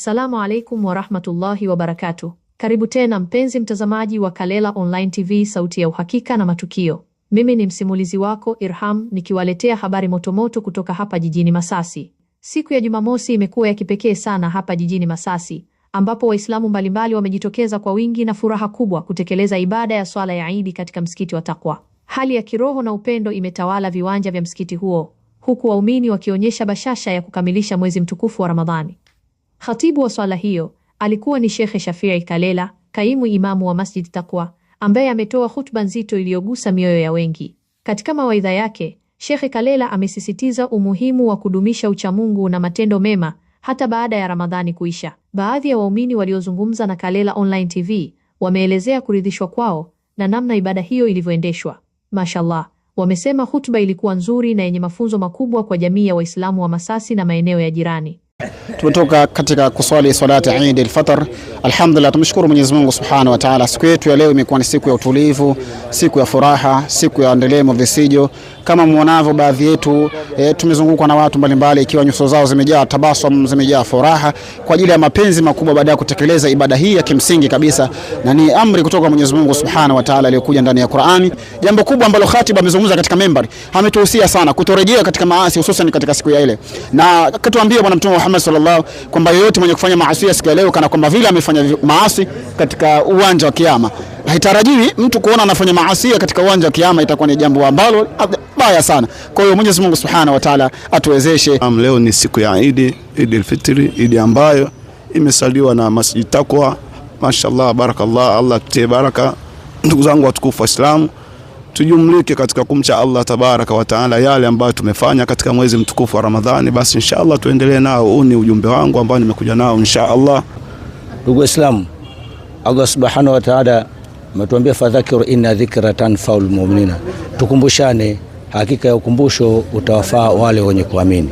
Salamu alaikum wa rahmatullahi wa barakatuh. Karibu tena mpenzi mtazamaji wa Kalela Online TV, sauti ya uhakika na matukio. Mimi ni msimulizi wako Irham, nikiwaletea habari motomoto kutoka hapa jijini Masasi. Siku ya Jumamosi imekuwa ya kipekee sana hapa jijini Masasi, ambapo Waislamu mbalimbali wamejitokeza kwa wingi na furaha kubwa kutekeleza ibada ya swala ya Eid katika msikiti wa Taqwa. Hali ya kiroho na upendo imetawala viwanja vya msikiti huo, huku waumini wakionyesha bashasha ya kukamilisha mwezi mtukufu wa Ramadhani. Khatibu wa swala hiyo alikuwa ni Sheikh Shafii Kalela, kaimu imamu wa Masjid Taqwa, ambaye ametoa hutuba nzito iliyogusa mioyo ya wengi. Katika mawaidha yake, Sheikh Kalela amesisitiza umuhimu wa kudumisha uchamungu na matendo mema hata baada ya Ramadhani kuisha. Baadhi ya waumini waliozungumza na Kalela Online TV wameelezea kuridhishwa kwao na namna ibada hiyo ilivyoendeshwa. Mashallah, wamesema hutuba ilikuwa nzuri na yenye mafunzo makubwa kwa jamii ya Waislamu wa Masasi na maeneo ya jirani. Tumetoka katika kuswali salati Eid al-Fitr. Alhamdulillah, tumshukuru Mwenyezi Mungu Subhanahu wa Ta'ala. Siku yetu ya leo imekuwa ni siku ya utulivu, siku ya furaha, siku ya ndelemo visijo. Kama muonavyo, baadhi yetu tumezungukwa na watu mbalimbali, ikiwa nyuso zao zimejaa tabasamu, zimejaa furaha kwa ajili ya mapenzi makubwa baada ya kutekeleza ibada hii ya kimsingi kabisa, na ni amri kutoka Mwenyezi Mungu Subhanahu wa Ta'ala iliyokuja ndani ya Qur'ani. Jambo kubwa ambalo khatibu amezungumza katika membari, ametuhusia sana kutorejea katika maasi, hususan katika siku ya ile, na akatuambia Bwana Mtume Muhammad sallallahu kwamba yoyote mwenye kufanya maasi siku ya leo kana kwamba vile amefanya maasi katika uwanja wa kiyama. Haitarajiwi mtu kuona anafanya maasi katika uwanja wa kiyama, itakuwa ni jambo ambalo baya sana. Kwa hiyo Mwenyezi Mungu Subhanahu wa Ta'ala atuwezeshe. Leo ni siku ya Eid al-Fitr, Eid ambayo imesaliwa na Masjid Taqwa. Mashallah, barakallah, Allah tutie baraka. Ndugu zangu watukufu wa Islam, tujumlike katika kumcha Allah tabaraka wa Taala yale ambayo tumefanya katika mwezi mtukufu wa Ramadhani, basi inshallah tuendelee nao. Huu ni ujumbe wangu ambao nimekuja nao inshallah. Ndugu Waislamu, Allah subhanahu wa ta'ala ametuambia fadhakiru inna dhikra tanfa'ul mu'minina, tukumbushane, hakika ya ukumbusho utawafaa wale wenye kuamini.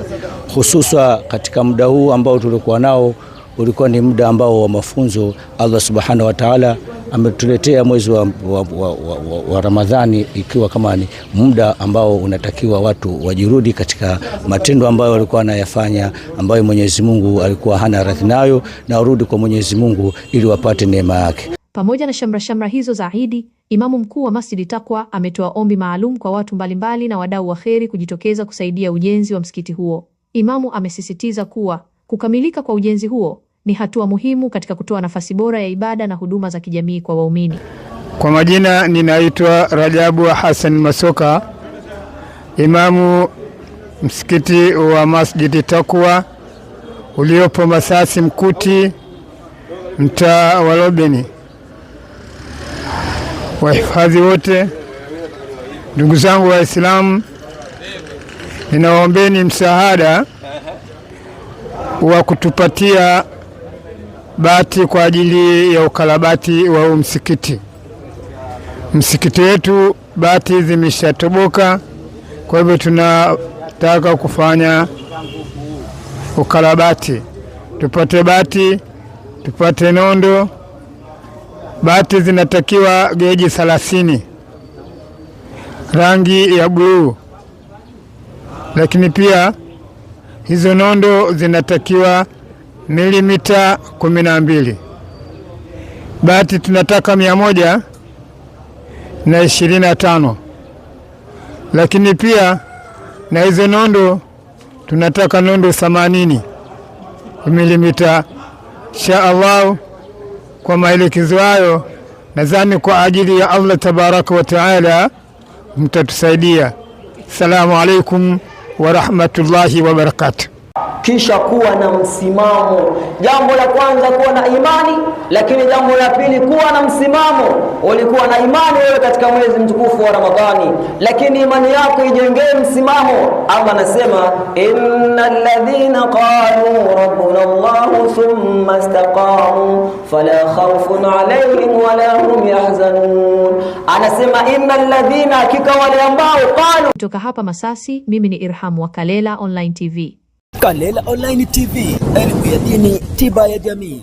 Hususa katika muda huu ambao tulikuwa nao, ulikuwa ni muda ambao wa mafunzo. Allah subhanahu wa ta'ala ametuletea mwezi wa Ramadhani ikiwa kama ni muda ambao unatakiwa watu wajirudi katika matendo ambayo walikuwa wanayafanya, ambayo Mwenyezi Mungu alikuwa hana radhi nayo, na warudi kwa Mwenyezi Mungu ili wapate neema yake. Pamoja na shamra hizo za Eid, Imamu mkuu wa Masjid Taqwa ametoa ombi maalum kwa watu mbalimbali na wadau wa kheri kujitokeza kusaidia ujenzi wa msikiti huo. Imamu amesisitiza kuwa kukamilika kwa ujenzi huo ni hatua muhimu katika kutoa nafasi bora ya ibada na huduma za kijamii kwa waumini. Kwa majina, ninaitwa Rajabu Hassan Masoka, imamu msikiti wa Masjid Taqwa uliopo Masasi Mkuti, mtaa wa Lobeni. Wahifadhi wote, ndugu zangu Waislamu, ninawaombeni msaada wa kutupatia bati kwa ajili ya ukarabati wa msikiti. Msikiti wetu bati zimeshatoboka, kwa hivyo tunataka kufanya ukarabati, tupate bati, tupate nondo. Bati zinatakiwa geji 30, rangi ya bluu, lakini pia hizo nondo zinatakiwa milimita 12. Bati tunataka 125, lakini pia na hizo nondo tunataka nondo 80 milimita. Insha Allah, kwa maelekezo hayo, nadhani kwa ajili ya Allah tabaraka wa taala mtatusaidia. Assalamu alaikum wa rahmatullahi wa barakatuh. Kisha kuwa na msimamo. Jambo la kwanza kuwa na imani, lakini jambo la pili kuwa na msimamo. Ulikuwa na imani wewe katika mwezi mtukufu wa Ramadhani, lakini imani yako ijengee msimamo. Allah anasema innal ladhina qalu rabbuna Allah thumma istaqamu fala khawfun alayhim wala hum yahzanun. Anasema innal ladhina, hakika wale ambao qalu. Kutoka hapa Masasi, mimi ni Irham wa Kalela Online TV. Kalela Online TV, elimu ya dini, tiba ya jamii.